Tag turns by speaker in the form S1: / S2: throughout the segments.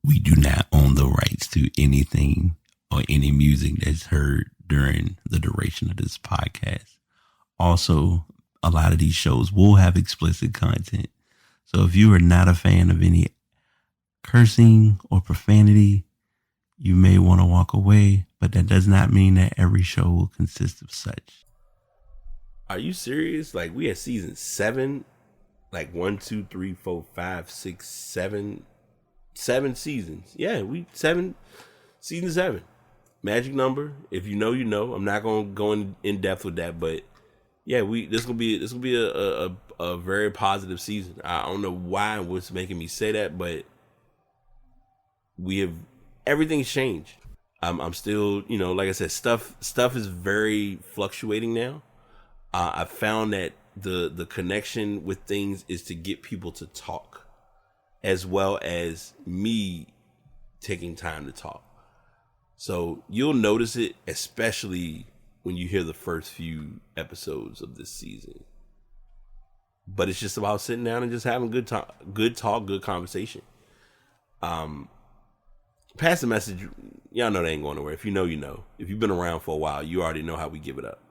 S1: We do not own the rights to anything or any music that's heard during the duration of this podcast. Also, a lot of these shows will have explicit content. So if you are not a fan of any cursing or profanity, you may want to walk away, but that does not mean that every show will consist of such.
S2: Are you serious? Like, we at season 7, like 1, 2, 3, 4, 5, 6, 7 seasons. Yeah, season 7. Magic number. If you know, you know. I'm not gonna go in depth with that, but yeah, this will be a very positive season. I don't know why and what's making me say that, but everything's changed. I'm still, like I said, stuff is very fluctuating now. I found that the connection with things is to get people to talk, as well as me taking time to talk. So you'll notice it, especially when you hear the first few episodes of this season. But it's just about sitting down and just having good talk, good conversation. Pass the message. Y'all know they ain't going nowhere. If you know, you know. If you've been around for a while, you already know how we give it up.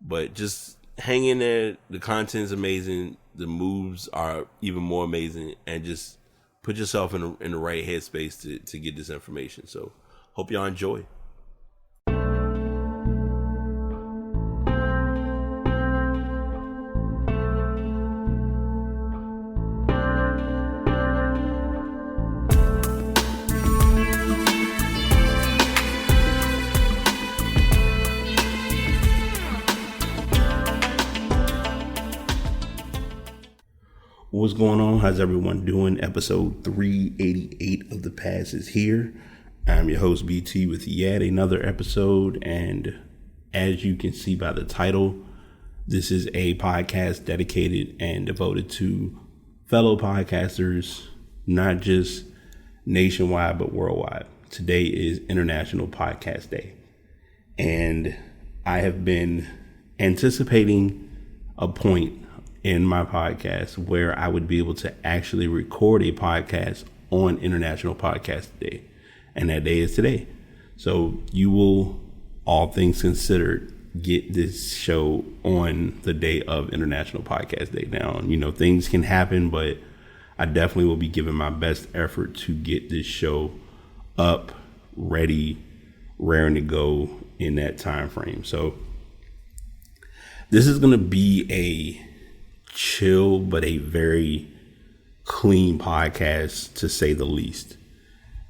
S2: But just hang in there. The content's amazing. The moves are even more amazing. And just put yourself in the right headspace to get this information. So hope y'all enjoy. What's going on? How's everyone doing? Episode 388 of The Pass is here. I'm your host, BT, with yet another episode. And as you can see by the title, this is a podcast dedicated and devoted to fellow podcasters, not just nationwide, but worldwide. Today is International Podcast Day. And I have been anticipating a point in my podcast where I would be able to actually record a podcast on International Podcast Day. And that day is today. So you will, all things considered, get this show on the day of International Podcast Day. Now, things can happen, but I definitely will be giving my best effort to get this show up, ready, raring to go in that time frame. So this is going to be a chill but a very clean podcast, to say the least.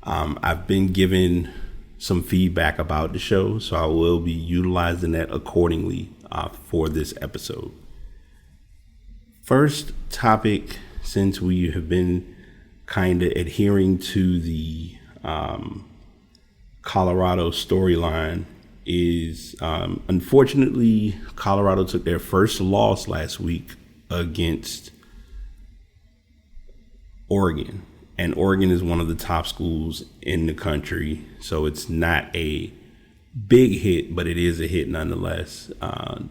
S2: I've been given some feedback about the show, so I will be utilizing that accordingly for this episode. First topic, since we have been kind of adhering to the Colorado storyline, is unfortunately Colorado took their first loss last week against Oregon. And Oregon is one of the top schools in the country. So it's not a big hit, but it is a hit nonetheless. And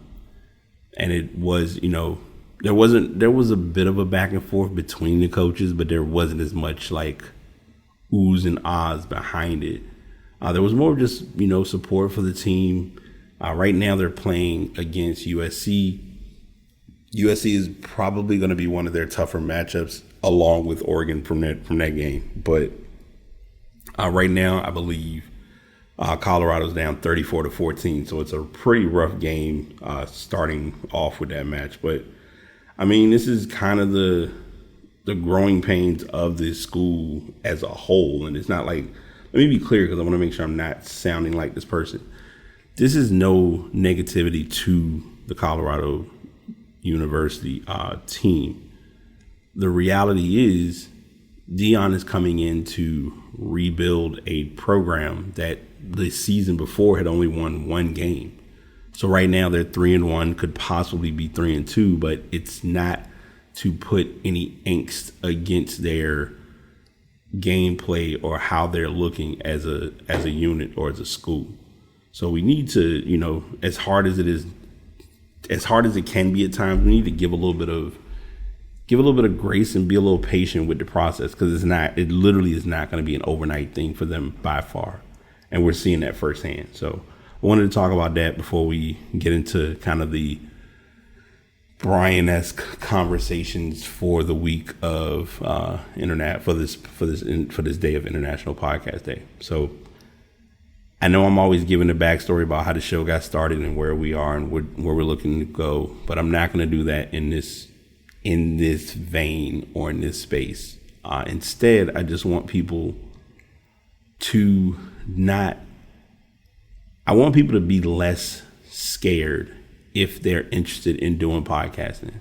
S2: it was, there was a bit of a back and forth between the coaches, but there wasn't as much like oohs and ahs behind it. There was more just, support for the team. Right now they're playing against USC. USC is probably going to be one of their tougher matchups, along with Oregon from that game. But right now, I believe Colorado's down 34-14, so it's a pretty rough game starting off with that match. But this is kind of the growing pains of this school as a whole, and it's not like, let me be clear because I want to make sure I'm not sounding like this person. This is no negativity to the Colorado University team. The reality is Dion is coming in to rebuild a program that the season before had only won one game. So right now they're 3-1, could possibly be 3-2, but it's not to put any angst against their gameplay or how they're looking as a unit or as a school. So we need to, as hard as it can be at times, we need to give a little bit of give a little bit of grace and be a little patient with the process, because it literally is not going to be an overnight thing for them by far. And we're seeing that firsthand. So I wanted to talk about that before we get into kind of the Brian-esque conversations for the week of internet for this day of International Podcast Day. So I know I'm always giving the backstory about how the show got started and where we are and where we're looking to go, but I'm not going to do that in this vein or in this space. Instead, I just want people to I want people to be less scared if they're interested in doing podcasting.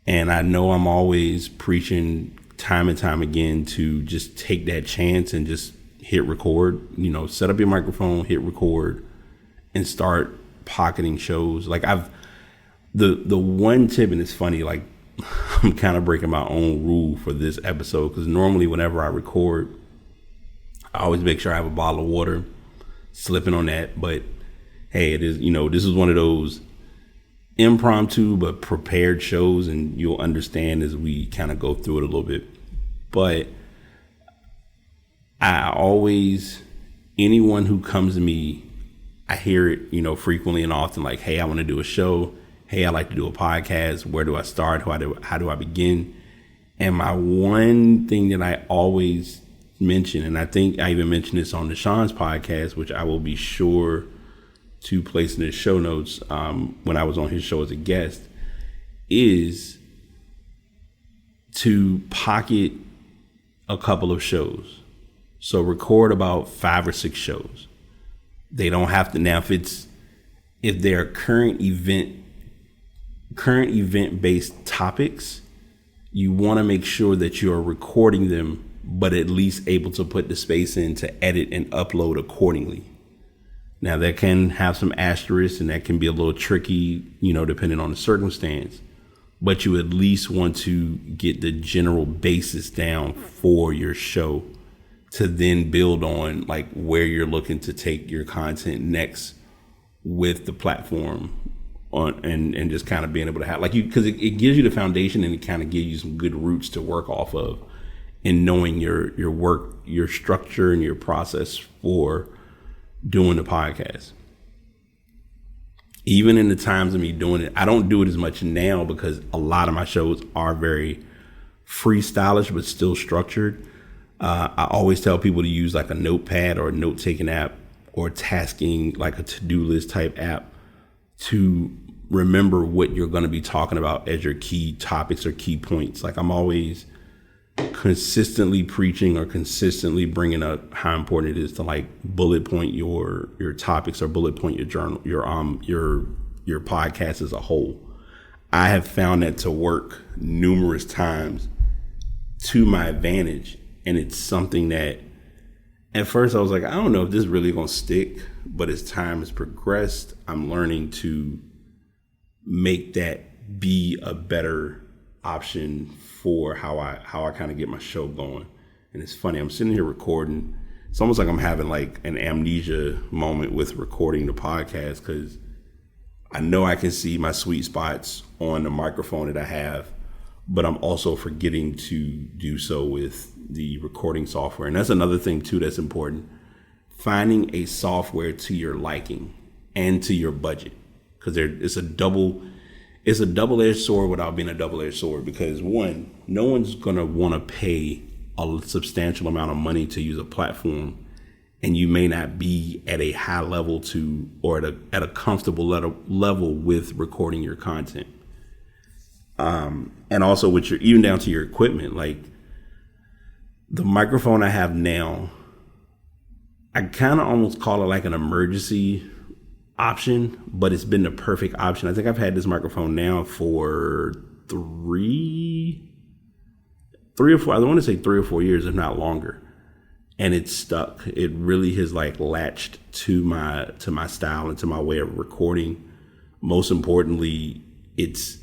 S2: And I know I'm always preaching time and time again to just take that chance and just hit record, set up your microphone, hit record, and start pocketing shows. Like the one tip, and it's funny, like I'm kind of breaking my own rule for this episode, because normally whenever I record, I always make sure I have a bottle of water, slipping on that. But hey, it is, this is one of those impromptu but prepared shows, and you'll understand as we kind of go through it a little bit. But anyone who comes to me, I hear it, frequently and often, like, hey, I want to do a show. Hey, I like to do a podcast. Where do I start? How do I begin? And my one thing that I always mention, and I think I even mentioned this on Deshaun's podcast, which I will be sure to place in the show notes when I was on his show as a guest, is to pocket a couple of shows. So record about 5 or 6 shows. They don't have to, now if they're current event based topics, you want to make sure that you are recording them, but at least able to put the space in to edit and upload accordingly. Now that can have some asterisks, and that can be a little tricky, depending on the circumstance, but you at least want to get the general basis down for your show to then build on, like, where you're looking to take your content next with the platform on, and just kind of being able to have, like, because it gives you the foundation, and it kind of gives you some good roots to work off of in knowing your work, your structure, and your process for doing the podcast. Even in the times of me doing it, I don't do it as much now because a lot of my shows are very freestylish but still structured. I always tell people to use like a notepad or a note-taking app, or tasking, like a to-do list type app, to remember what you're going to be talking about as your key topics or key points. Like, I'm always consistently preaching or consistently bringing up how important it is to, like, bullet point your topics, or bullet point your journal, your podcast as a whole. I have found that to work numerous times to my advantage. And it's something that at first I was like, I don't know if this is really going to stick, but as time has progressed, I'm learning to make that be a better option for how I kind of get my show going. And it's funny, I'm sitting here recording. It's almost like I'm having like an amnesia moment with recording the podcast, because I know I can see my sweet spots on the microphone that I have, but I'm also forgetting to do so with the recording software. And that's another thing too that's important. Finding a software to your liking and to your budget, because it's a double-edged sword without being a double-edged sword. Because one, no one's gonna want to pay a substantial amount of money to use a platform, and you may not be at a high level or at a comfortable level with recording your content. And also with even down to your equipment, like the microphone I have now, I kind of almost call it like an emergency option, but it's been the perfect option. I think I've had this microphone now for three or four, I want to say 3 or 4 years, if not longer. And it's stuck. It really has like latched to my style and to my way of recording. Most importantly, it's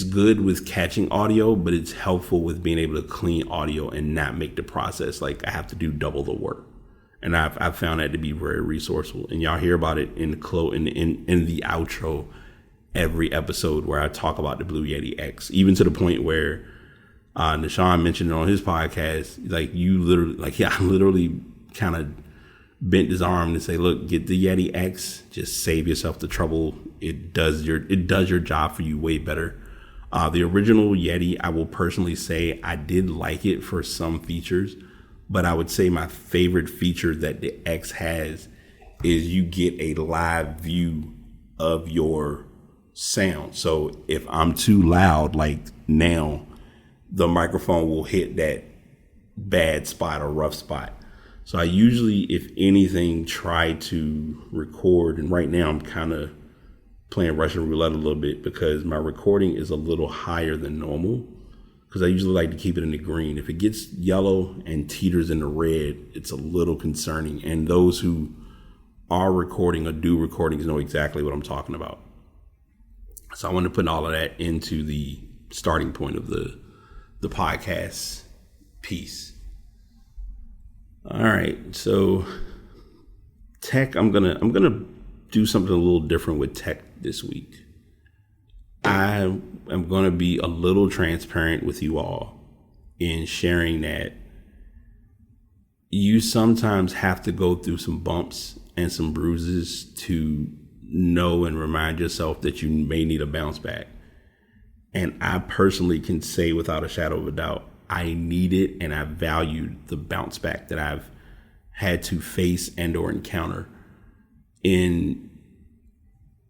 S2: good with catching audio, but it's helpful with being able to clean audio and not make the process like I have to do double the work. And I've found that to be very resourceful. And y'all hear about it in the outro every episode where I talk about the Blue Yeti X, even to the point where Nashawn mentioned it on his podcast. Like I literally kind of bent his arm to say, look, get the Yeti X, just save yourself the trouble. It does your job for you way better. The original Yeti, I will personally say I did like it for some features, but I would say my favorite feature that the X has is you get a live view of your sound. So if I'm too loud, like now, the microphone will hit that bad spot or rough spot. So I usually, if anything, try to record. And right now I'm kind of playing Russian roulette a little bit because my recording is a little higher than normal, because I usually like to keep it in the green. If it gets yellow and teeters in the red, it's a little concerning. And those who are recording or do recordings know exactly what I'm talking about. So I want to put all of that into the starting point of the podcast piece. All right, so tech, I'm gonna do something a little different with tech this week. I am gonna be a little transparent with you all in sharing that you sometimes have to go through some bumps and some bruises to know and remind yourself that you may need a bounce back. And I personally can say without a shadow of a doubt, I needed and I valued the bounce back that I've had to face and or encounter in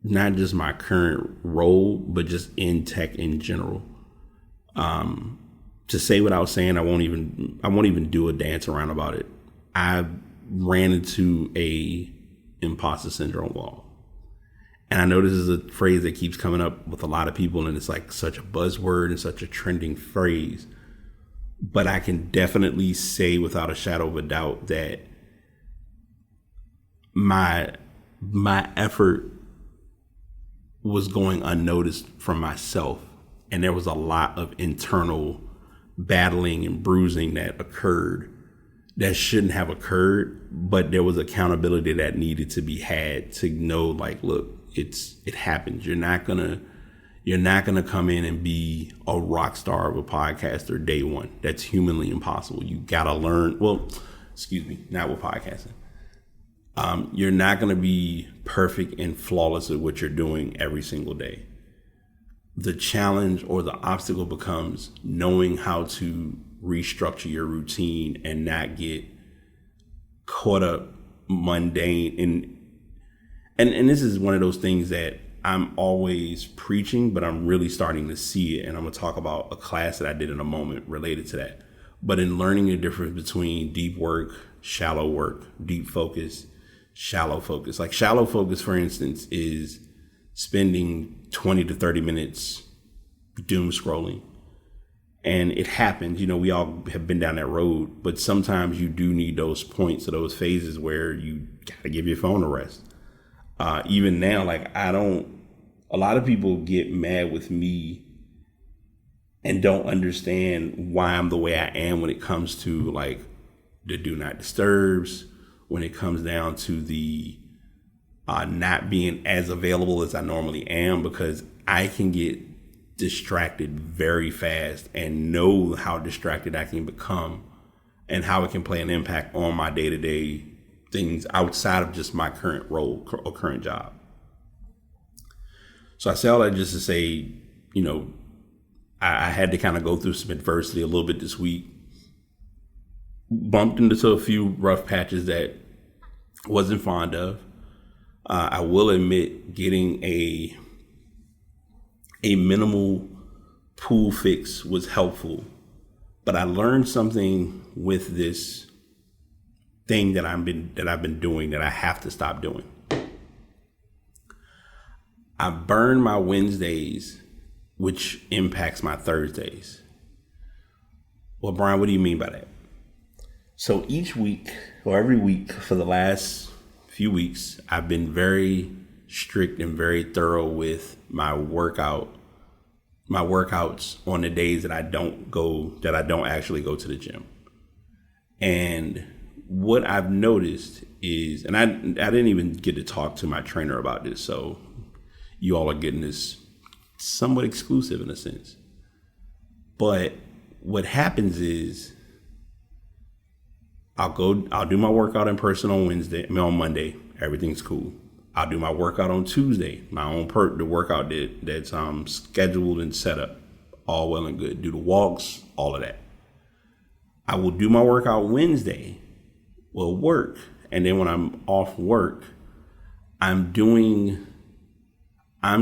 S2: not just my current role, but just in tech in general. To say without saying, I won't even do a dance around about it. I ran into a imposter syndrome wall. And I know this is a phrase that keeps coming up with a lot of people, and it's like such a buzzword and such a trending phrase. But I can definitely say without a shadow of a doubt that my effort was going unnoticed from myself. And there was a lot of internal battling and bruising that occurred that shouldn't have occurred, but there was accountability that needed to be had to know, like, look, it happens. You're not gonna come in and be a rock star of a podcaster day one. That's humanly impossible. You gotta learn. Well, excuse me, not with podcasting. You're not gonna be perfect and flawless at what you're doing every single day. The challenge or the obstacle becomes knowing how to restructure your routine and not get caught up mundane. And this is one of those things that I'm always preaching, but I'm really starting to see it. And I'm going to talk about a class that I did in a moment related to that. But in learning the difference between deep work, shallow work, deep focus, shallow focus. Like shallow focus, for instance, is spending 20 to 30 minutes doom scrolling. And it happens, we all have been down that road, but sometimes you do need those points or those phases where you got to give your phone a rest. Even now, a lot of people get mad with me and don't understand why I'm the way I am when it comes to like the do not disturbs, when it comes down to the not being as available as I normally am, because I can get distracted very fast and know how distracted I can become and how it can play an impact on my day-to-day things outside of just my current role or current job. So I say all that just to say, I had to kind of go through some adversity a little bit this week. Bumped into a few rough patches that wasn't fond of. I will admit getting a minimal pool fix was helpful, but I learned something with this thing that I've been doing that I have to stop doing. I burn my Wednesdays, which impacts my Thursdays. Well, Brian, what do you mean by that? So each week or every week for the last few weeks, I've been very strict and very thorough with my workouts on the days that I don't actually go to the gym. And what I've noticed is, and I didn't even get to talk to my trainer about this, so you all are getting this somewhat exclusive in a sense. But what happens is I'll do my workout in person on on Monday. Everything's cool. I'll do my workout on Tuesday, my own the workout that's scheduled and set up. All well and good. Do the walks, all of that. I will do my workout Wednesday, will work. And then when I'm off work, I'm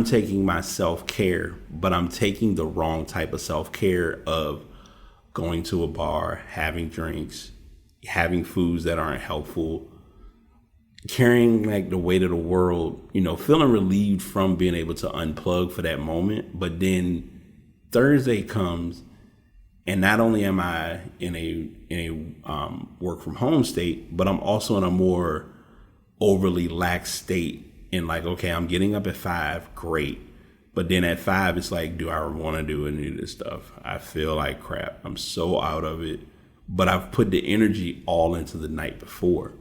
S2: taking my self-care, but I'm taking the wrong type of self-care of going to a bar, having drinks, having foods that aren't helpful, carrying like the weight of the world, feeling relieved from being able to unplug for that moment. But then Thursday comes, and not only am I in a work from home state, but I'm also in a more overly lax state in like, okay, I'm getting up at 5, great. But then at 5, it's like, do I want to do any of this stuff? I feel like crap. I'm so out of it. But I've put the energy all into the night before.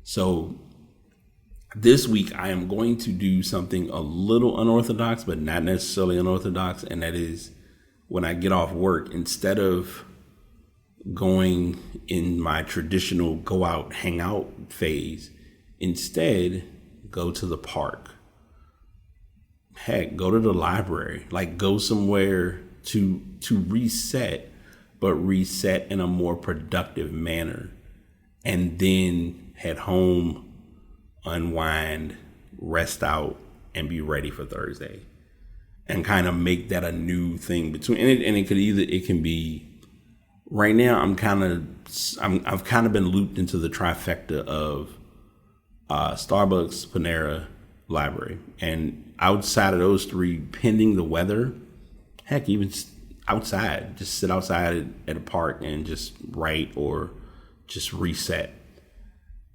S2: So this week I am going to do something a little unorthodox, but not necessarily unorthodox. And that is when I get off work, instead of going in my traditional go out, hang out phase, instead go to the park. Heck, go to the library, like go somewhere to reset, but reset in a more productive manner, and then head home, unwind, rest out, and be ready for Thursday, and kind of make that a new thing between. And it can be. Right now, I've kind of been looped into the trifecta of Starbucks, Panera, library, and outside of those three, pending the weather, heck, even outside, just sit outside at a park and just write or just reset.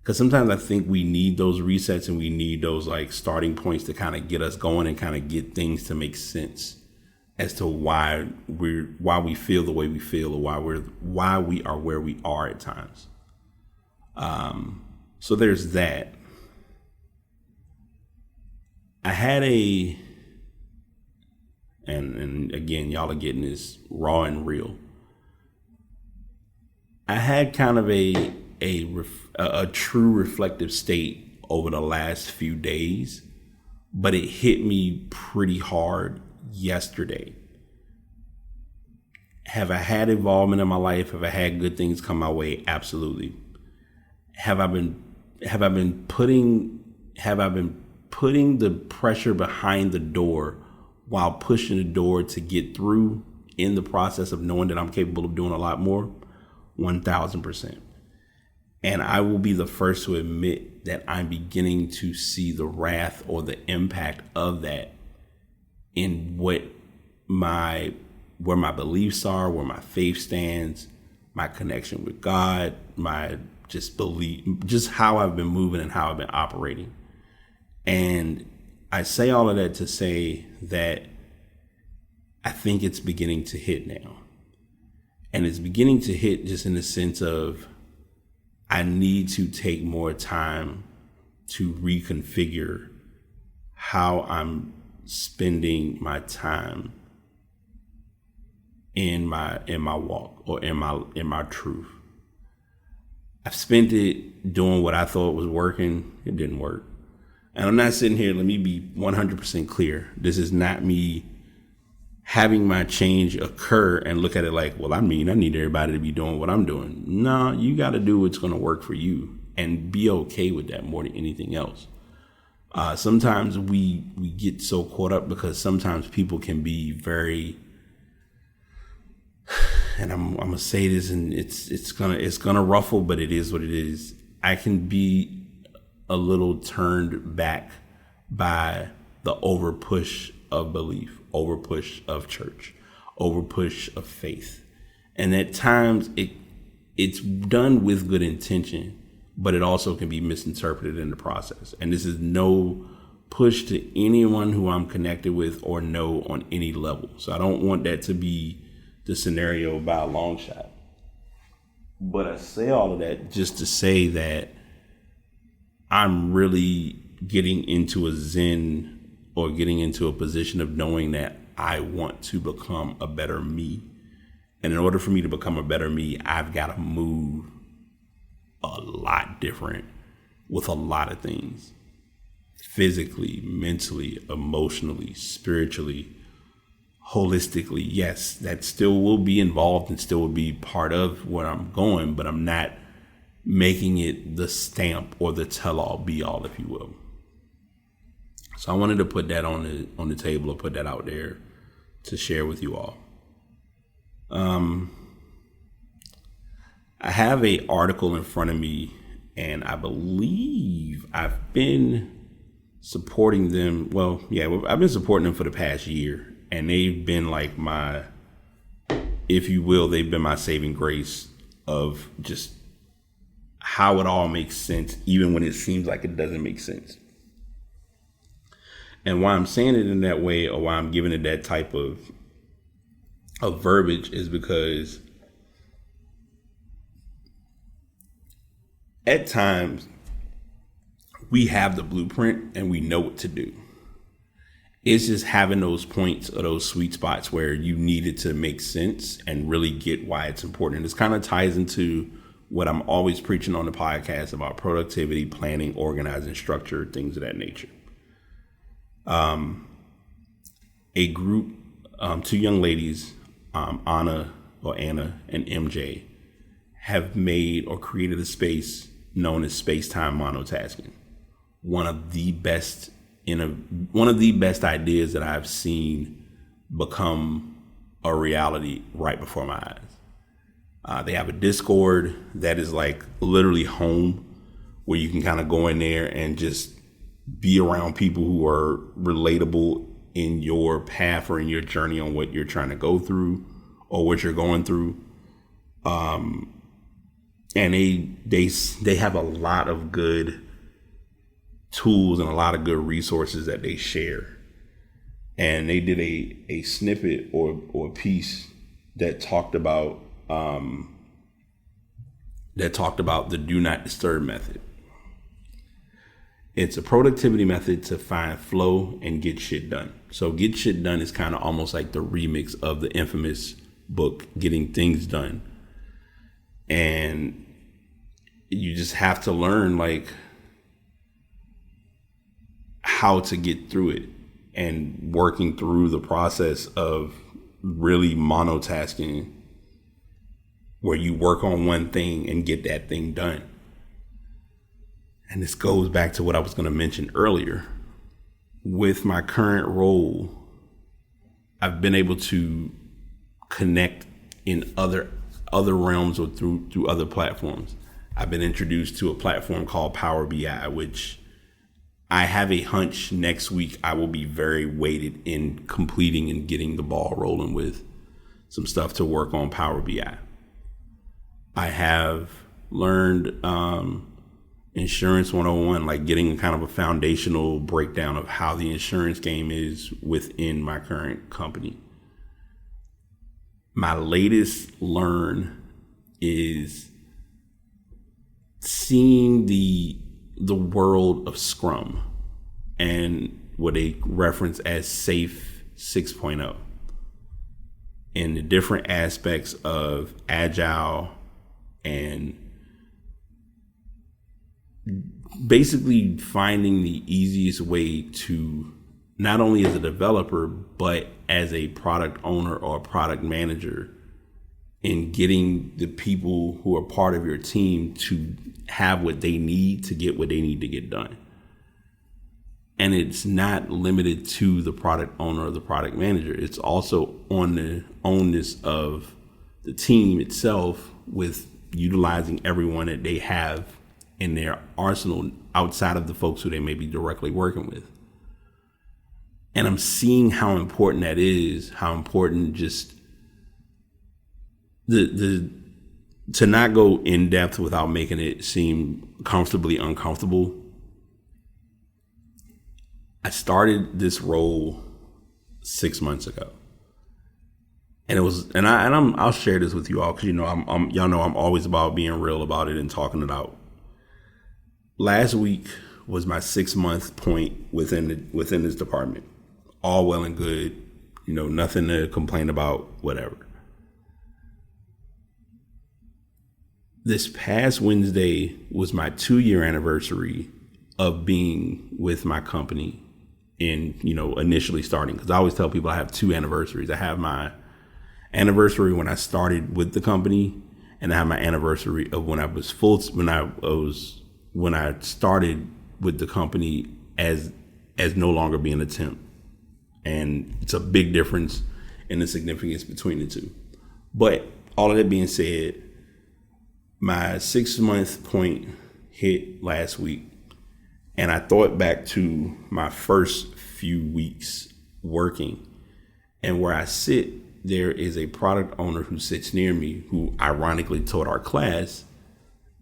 S2: Because sometimes I think we need those resets and we need those like starting points to kind of get us going and kind of get things to make sense as to why we feel the way we feel, or why we are where we are at times. So there's that. I had and again, y'all are getting this raw and real. I had kind of a true reflective state over the last few days, but it hit me pretty hard yesterday. Have I had involvement in my life? Have I had good things come my way? Absolutely. Have I been putting the pressure behind the door while pushing the door to get through, in the process of knowing that I'm capable of doing a lot more? 1,000%. And I will be the first to admit that I'm beginning to see the wrath or the impact of that in where my beliefs are, where my faith stands, my connection with God, my just belief, just how I've been moving and how I've been operating. And I say all of that to say that I think it's beginning to hit now. And it's beginning to hit just in the sense of I need to take more time to reconfigure how I'm spending my time in my walk, or in my truth. I've spent it doing what I thought was working. It didn't work. And I'm not sitting here, let me be 100% clear. This is not me having my change occur and look at it like, well, I need everybody to be doing what I'm doing. No, you got to do what's going to work for you and be okay with that more than anything else. Sometimes we get so caught up because sometimes people can be very, and I'm gonna say this, and it's gonna ruffle, but it is what it is. I can be a little turned back by the over push of belief, over push of church, over push of faith, and at times it's done with good intention, but it also can be misinterpreted in the process. And this is no push to anyone who I'm connected with or know on any level. So I don't want that to be the scenario by a long shot. But I say all of that just to say that I'm really getting into a zen or getting into a position of knowing that I want to become a better me. And in order for me to become a better me, I've got to move a lot different with a lot of things. Physically, mentally, emotionally, spiritually, holistically. Yes, that still will be involved and still will be part of where I'm going, but I'm not making it the stamp or the tell-all be-all, if you will. So I wanted to put that on the table, or put that out there to share with you all. I have an article in front of me, and I believe I've been supporting them. Well, yeah, I've been supporting them for the past year, and they've been like my, if you will, they've been my saving grace of just how it all makes sense, even when it seems like it doesn't make sense. And why I'm saying it in that way, or why I'm giving it that type of verbiage, is because at times we have the blueprint and we know what to do. It's just having those points or those sweet spots where you need it to make sense and really get why it's important. And this kind of ties into what I'm always preaching on the podcast about productivity, planning, organizing, structure, things of that nature. A group, two young ladies, Anna and MJ, have made or created a space known as space-time monotasking. One of the best ideas that I've seen become a reality right before my eyes. They have a Discord that is like literally home, where you can kind of go in there and just be around people who are relatable in your path or in your journey on what you're trying to go through or what you're going through. And they have a lot of good tools and a lot of good resources that they share. And they did a snippet or a piece that talked about the do not disturb method. It's a productivity method to find flow and get shit done. So get shit done is kind of almost like the remix of the infamous book, Getting Things Done. And you just have to learn like how to get through it, and working through the process of really monotasking, where you work on one thing and get that thing done. And this goes back to what I was going to mention earlier. With my current role, I've been able to connect in other realms or through other platforms. I've been introduced to a platform called Power BI, which I have a hunch next week I will be very weighted in completing and getting the ball rolling with some stuff to work on Power BI. I have learned Insurance 101, like getting kind of a foundational breakdown of how the insurance game is within my current company. My latest learn is seeing the world of Scrum and what they reference as Safe 6.0, and the different aspects of Agile and basically finding the easiest way to, not only as a developer, but as a product owner or a product manager, in getting the people who are part of your team to have what they need to get what they need to get done. And it's not limited to the product owner or the product manager. It's also on the onus of the team itself, with utilizing everyone that they have in their arsenal outside of the folks who they may be directly working with. And I'm seeing how important that is, how important just the to not go in depth without making it seem comfortably uncomfortable. I started this role 6 months ago, and it was, and I'll share this with you all, because y'all know I'm always about being real about it and talking it out. Last week was my 6-month point within this department. All well and good, nothing to complain about, whatever. This past Wednesday was my 2-year anniversary of being with my company in, initially starting. Because I always tell people I have 2 anniversaries. I have my anniversary when I started with the company, and I have my anniversary of when I started with the company as no longer being a temp. And it's a big difference in the significance between the two. But all of that being said, my 6-month point hit last week, and I thought back to my first few weeks working, and where I sit, there is a product owner who sits near me who ironically taught our class,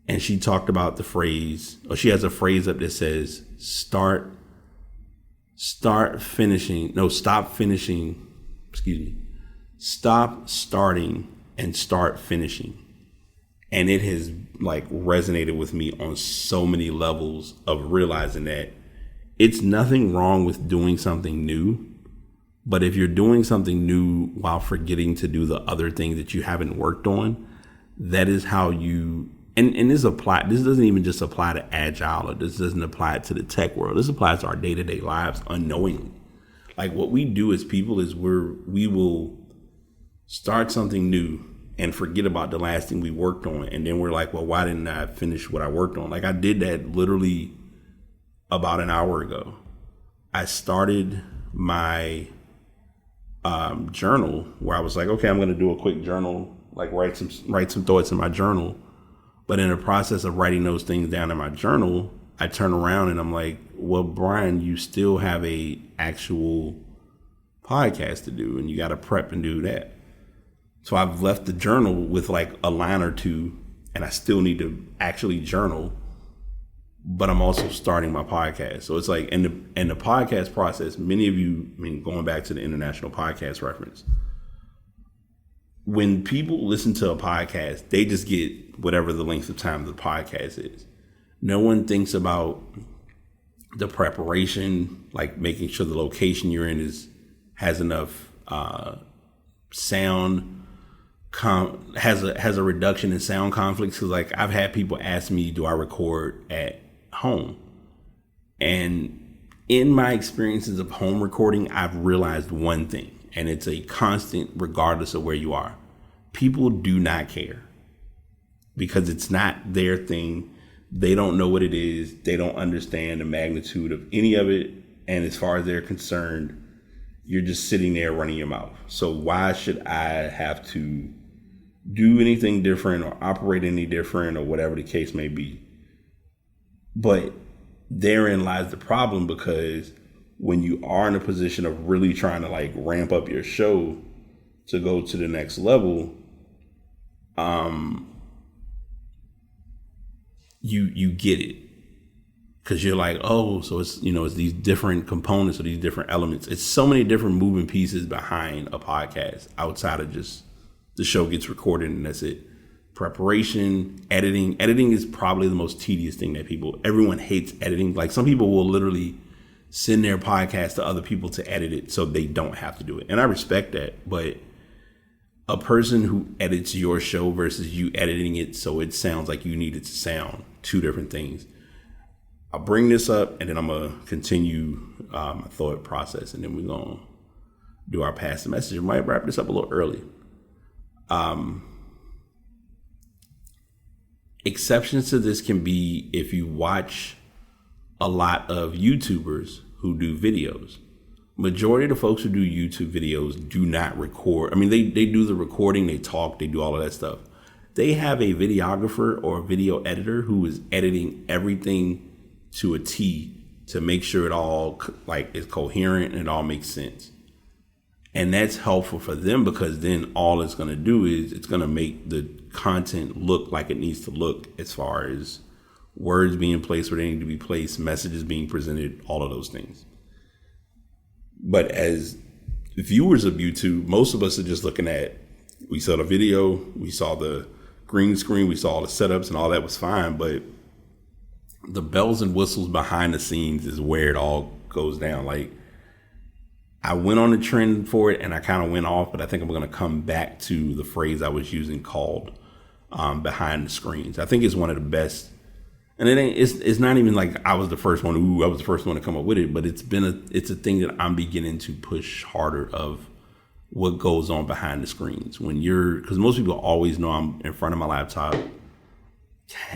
S2: and she talked about the phrase, or she has a phrase up that says, stop starting and start finishing. And it has resonated with me on so many levels of realizing that it's nothing wrong with doing something new. But if you're doing something new while forgetting to do the other things that you haven't worked on, that is how you, and this doesn't even just apply to Agile, or this doesn't apply to the tech world. This applies to our day-to-day lives unknowingly. What we do as people is we will start something new and forget about the last thing we worked on. And then we're like, well, why didn't I finish what I worked on? I did that literally about an hour ago. I started my journal where I was like, okay, I'm going to do a quick journal, write some thoughts in my journal. But in the process of writing those things down in my journal, I turn around and I'm like, well, Brian, you still have a actual podcast to do, and you got to prep and do that. So I've left the journal with a line or two, and I still need to actually journal, but I'm also starting my podcast. So it's in the podcast process, many of you, going back to the international podcast reference, when people listen to a podcast, they just get whatever the length of time the podcast is. No one thinks about the preparation, making sure the location you're in has enough sound, has a reduction in sound conflicts. Because I've had people ask me, do I record at home? And in my experiences of home recording, I've realized one thing, and it's a constant regardless of where you are. People do not care because it's not their thing. They don't know what it is. They don't understand the magnitude of any of it. And as far as they're concerned, you're just sitting there running your mouth. So why should I have to do anything different or operate any different or whatever the case may be? But therein lies the problem, because when you are in a position of really trying to ramp up your show to go to the next level, you get it, because you're so it's it's these different components or these different elements. It's so many different moving pieces behind a podcast outside of just the show gets recorded and that's it. Preparation, editing is probably the most tedious thing that everyone hates editing. Some people will literally send their podcast to other people to edit it so they don't have to do it. And I respect that, but a person who edits your show versus you editing it so it sounds like you need it to sound, two different things. I'll bring this up and then I'm going to continue my thought process, and then we're going to do our pass the message. We might wrap this up a little early. Exceptions to this can be if you watch a lot of YouTubers who do videos. Majority of the folks who do YouTube videos do not record. They do the recording, they talk, they do all of that stuff. They have a videographer or a video editor who is editing everything to a T to make sure it all is coherent and it all makes sense. And that's helpful for them, because then all it's going to do is it's going to make the content look like it needs to look, as far as words being placed where they need to be placed, messages being presented, all of those things. But as viewers of YouTube, most of us are just looking at, we saw the video, we saw the green screen, we saw all the setups, and all that was fine. But the bells and whistles behind the scenes is where it all goes down. Like, I went on a trend for it and I kind of went off, but I think I'm going to come back to the phrase I was using called behind the screens. I think it's one of the best. And it's not even like I was the first one. I was the first one to come up with it, but it's a thing that I'm beginning to push harder of what goes on behind the screens because most people always know I'm in front of my laptop.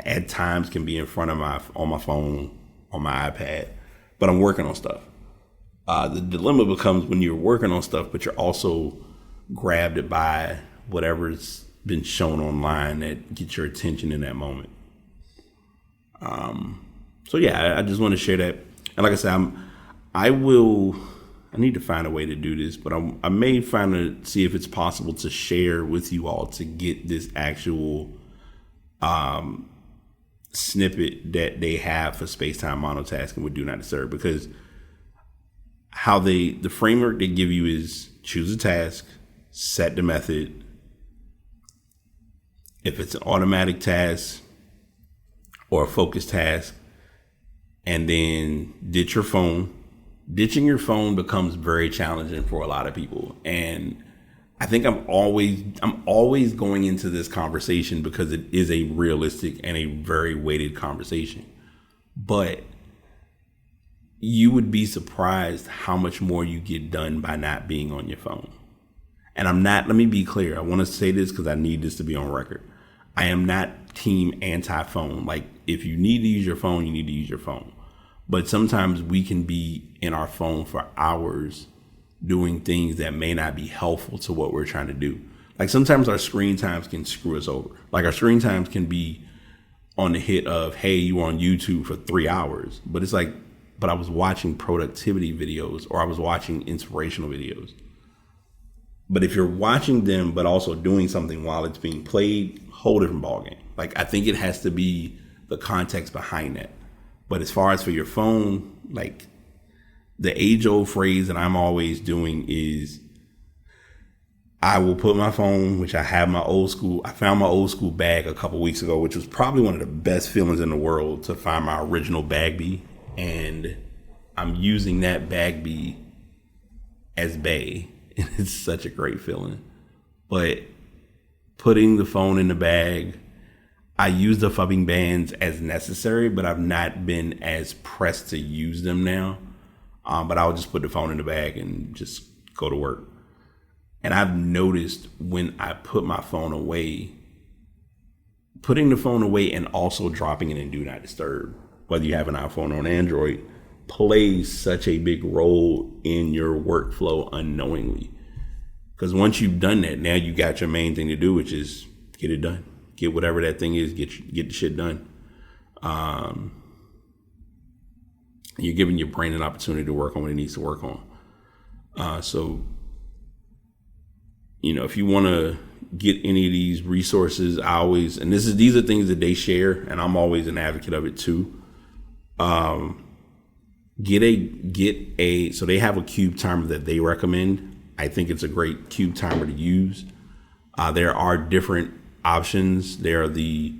S2: At times can be in front of on my phone, on my iPad, but I'm working on stuff. The dilemma becomes when you're working on stuff, but you're also grabbed it by whatever's been shown online that gets your attention in that moment. So yeah, I just want to share that. And like I said, I need to find a way to do this, but I may see if it's possible to share with you all to get this actual snippet that they have for space-time monotasking with Do Not Disturb, because how the framework they give you is choose a task, set the method. If it's an automatic task or a focused task, and then ditch your phone. Ditching your phone becomes very challenging for a lot of people. And I think I'm always going into this conversation because it is a realistic and a very weighted conversation. But you would be surprised how much more you get done by not being on your phone. And let me be clear. I want to say this because I need this to be on record. I am not team anti-phone. Like, if you need to use your phone, you need to use your phone. But sometimes we can be in our phone for hours doing things that may not be helpful to what we're trying to do. Like, sometimes our screen times can screw us over. Like, our screen times can be on the hit of, hey, you were on YouTube for 3 hours. But it's like, but I was watching productivity videos or I was watching inspirational videos. But if you're watching them, but also doing something while it's being played, whole different ballgame. Like, I think it has to be the context behind that. But as far as for your phone, like, the age-old phrase that I'm always doing is I will put my phone, which I found my old school bag a couple weeks ago, which was probably one of the best feelings in the world to find my original Bagby. And I'm using that Bagby as Bay. And it's such a great feeling. But putting the phone in the bag, I use the fubbing bands as necessary, but I've not been as pressed to use them now. But I'll just put the phone in the bag and just go to work. And I've noticed when I put my phone away, putting the phone away and also dropping it in Do Not Disturb, whether you have an iPhone or an Android, plays such a big role in your workflow unknowingly. Because once you've done that, now you got your main thing to do, which is get it done. Get whatever that thing is, get the shit done. You're giving your brain an opportunity to work on what it needs to work on. So, if you want to get any of these resources, these are things that they share, and I'm always an advocate of it too. So they have a cube timer that they recommend. I think it's a great cube timer to use. There are different options. There are the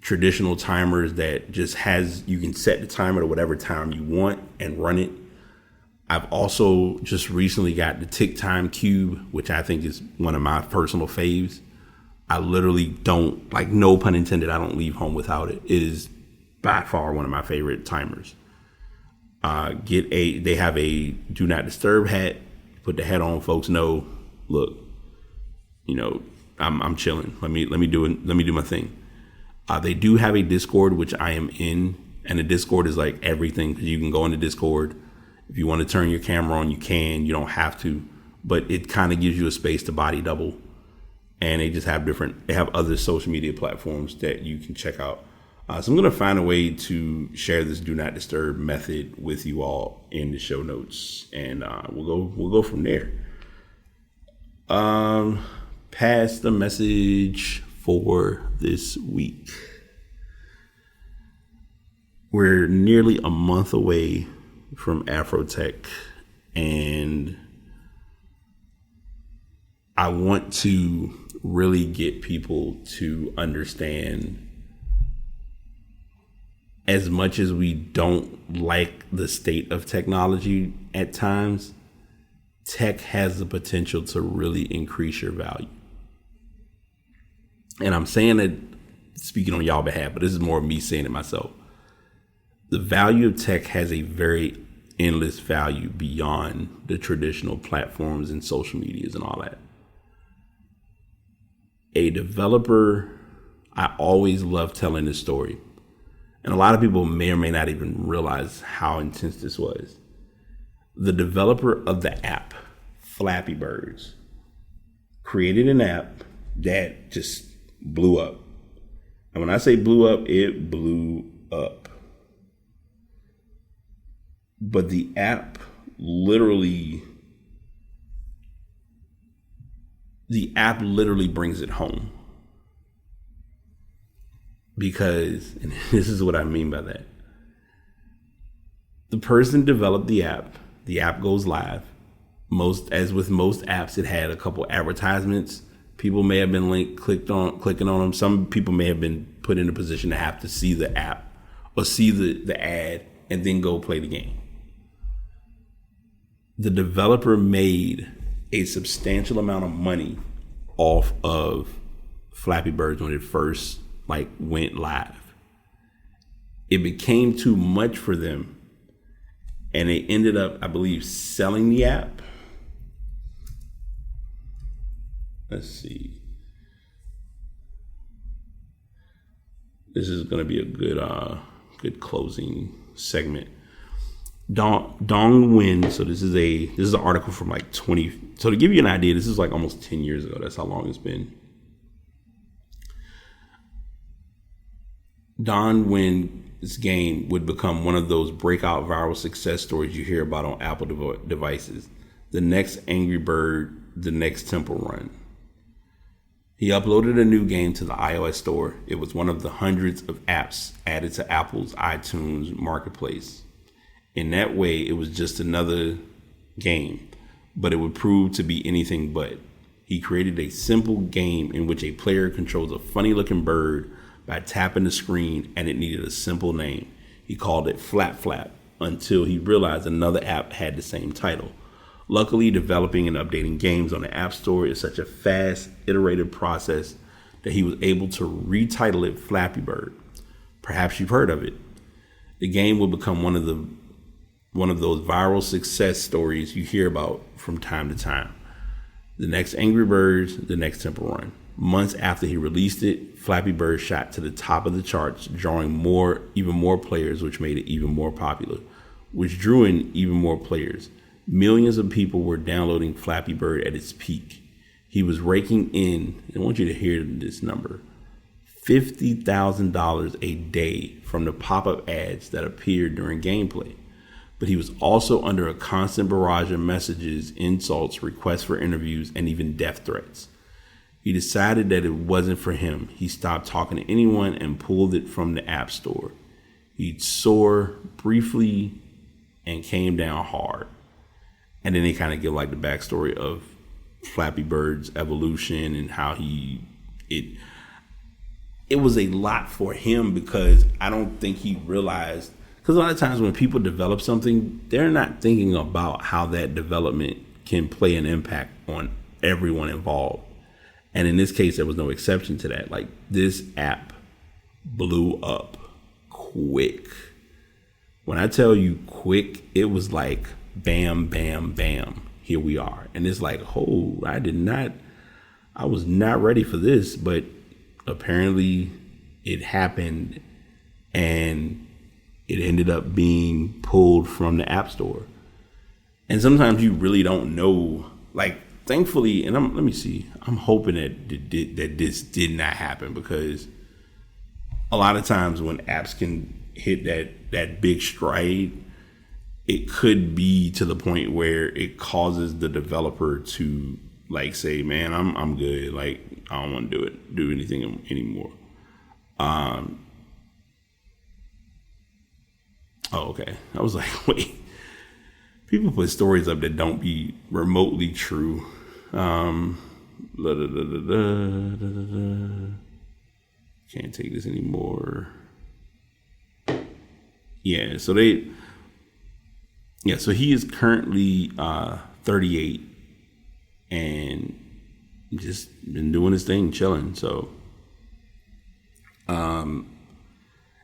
S2: traditional timers that just you can set the timer to whatever time you want and run it. I've also just recently got the Tick Time Cube, which I think is one of my personal faves. I literally don't, like, no pun intended, I don't leave home without it. It is by far one of my favorite timers. They have a Do Not Disturb hat. Put the hat on, folks know, look, I'm chilling. Let me do my thing. They do have a Discord, which I am in, and the Discord is like everything, because you can go into Discord. If you want to turn your camera on, you can. You don't have to, but it kind of gives you a space to body double. And they just have they have other social media platforms that you can check out. So I'm going to find a way to share this Do Not Disturb method with you all in the show notes, and we'll go from there. Pass the message for this week. We're nearly a month away from Afrotech, and I want to really get people to understand as much as we don't like the state of technology at times, tech has the potential to really increase your value. And I'm saying it speaking on y'all behalf, but this is more me saying it myself. The value of tech has a very endless value beyond the traditional platforms and social medias and all that. A developer, I always love telling this story. And a lot of people may or may not even realize how intense this was. The developer of the app, Flappy Birds, created an app that just blew up. And when I say blew up, it blew up. But the app literally brings it home. Because, and this is what I mean by that. The person developed the app goes live. As with most apps, it had a couple advertisements. People may have been clicking on them. Some people may have been put in a position to have to see the app or see the ad and then go play the game. The developer made a substantial amount of money off of Flappy Birds when it first went live. It became too much for them, and they ended up, I believe, selling the app. Let's see. This is going to be a good closing segment. Dong Nguyen. So this is an article from 20. So to give you an idea, this is almost 10 years ago. That's how long it's been. Dong Nguyen's game would become one of those breakout viral success stories you hear about on Apple devices. The next Angry Bird, the next Temple Run. He uploaded a new game to the iOS store. It was one of the hundreds of apps added to Apple's iTunes marketplace. In that way, it was just another game, but it would prove to be anything but. He created a simple game in which a player controls a funny-looking bird by tapping the screen, and it needed a simple name. He called it Flap Flap until he realized another app had the same title. Luckily, developing and updating games on the App Store is such a fast, iterative process that he was able to retitle it Flappy Bird. Perhaps you've heard of it. The game will become one of those viral success stories you hear about from time to time. The next Angry Birds, the next Temple Run. Months after he released it, Flappy Bird shot to the top of the charts, drawing even more players, which made it even more popular, which drew in even more players. Millions of people were downloading Flappy Bird at its peak. He was raking in, I want you to hear this number, $50,000 a day from the pop-up ads that appeared during gameplay. But he was also under a constant barrage of messages, insults, requests for interviews, and even death threats. He decided that it wasn't for him. He stopped talking to anyone and pulled it from the App Store. He'd soar briefly and came down hard. And then they kind of give the backstory of Flappy Bird's evolution and how it was a lot for him, because I don't think he realized, because a lot of times when people develop something, they're not thinking about how that development can play an impact on everyone involved. And in this case, there was no exception to that. This app blew up quick. When I tell you quick, it was bam, bam, bam. Here we are. And it's I was not ready for this, but apparently it happened, and it ended up being pulled from the App Store. And sometimes you really don't know, thankfully, and let me see, I'm hoping that this did not happen, because a lot of times when apps can hit that big stride, it could be to the point where it causes the developer to say, man, I'm good. I don't want to do anything anymore. Oh, okay. I was wait, people put stories up that don't be remotely true. Can't take this anymore. Yeah, so so he is currently 38 and just been doing his thing, chilling. So, and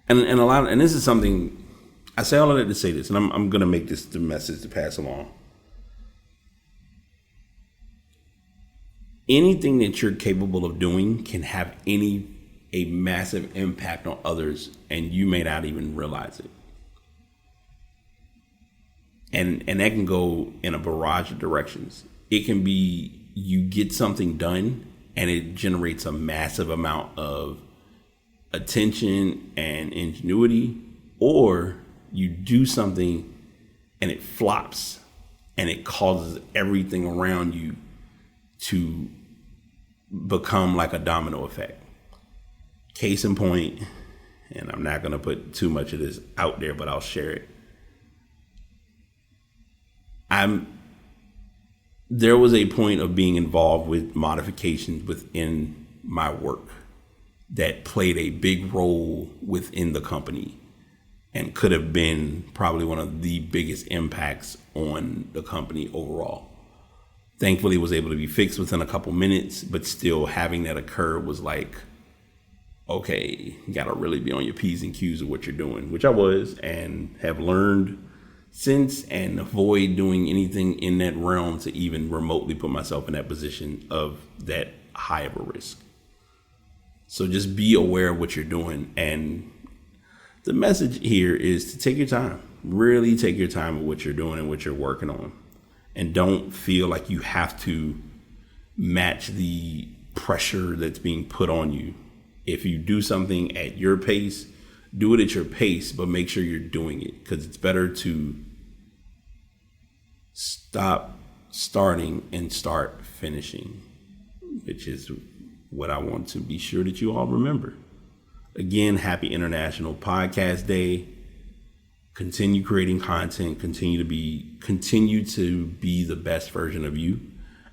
S2: a lot, and this is something I say all of that to say this, and I'm gonna make this the message to pass along. Anything that you're capable of doing can have a massive impact on others, and you may not even realize it. And that can go in a barrage of directions. It can be you get something done and it generates a massive amount of attention and ingenuity, or you do something and it flops and it causes everything around you to become like a domino effect. Case in point, and I'm not going to put too much of this out there, but I'll share it. There was a point of being involved with modifications within my work that played a big role within the company and could have been probably one of the biggest impacts on the company overall. Thankfully, it was able to be fixed within a couple minutes, but still having that occur was like, okay, you got to really be on your P's and Q's of what you're doing, which I was, and have learned since, and avoid doing anything in that realm to even remotely put myself in that position of that high of a risk. So just be aware of what you're doing. And the message here is to take your time, really take your time with what you're doing and what you're working on. And don't feel like you have to match the pressure that's being put on you. If you do something at your pace, do it at your pace, but make sure you're doing it, because it's better to stop starting and start finishing, which is what I want to be sure that you all remember. Again, happy International Podcast Day. Continue creating content, continue to be the best version of you,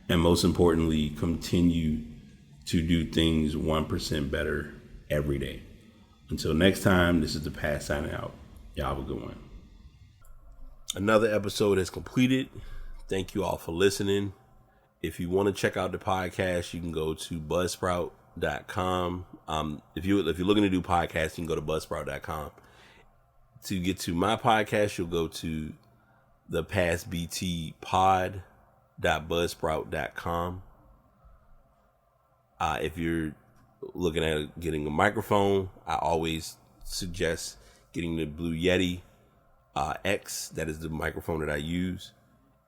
S2: and most importantly, continue to do things 1% better every day. Until next time, this is the Pass signing out. Y'all have a good one. Another episode is completed. Thank you all for listening. If you want to check out the podcast, you can go to buzzsprout.com. If you're looking to do podcasts, you can go to buzzsprout.com. To get to my podcast, you'll go to the passbtpod.buzzsprout.com. If you're looking at getting a microphone, I always suggest getting the Blue Yeti X. That is the microphone that I use.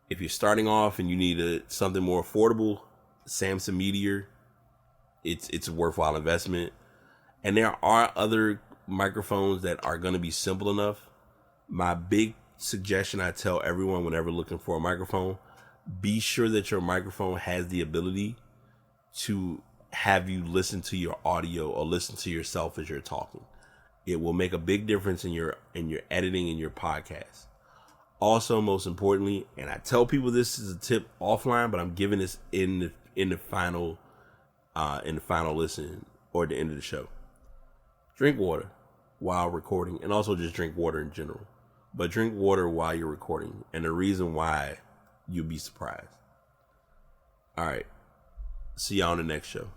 S2: If you're starting off and you need something more affordable, Samson Meteor, it's a worthwhile investment. And there are other microphones that are going to be simple enough. My big suggestion I tell everyone whenever looking for a microphone, be sure that your microphone has the ability to have you listen to your audio or listen to yourself as you're talking. It will make a big difference in your editing and your podcast. Also, most importantly, and I tell people this is a tip offline, but I'm giving this in the final listen or at the end of the show. Drink water while recording, and also just drink water in general. But drink water while you're recording, and the reason why, you'll be surprised. All right. See y'all on the next show.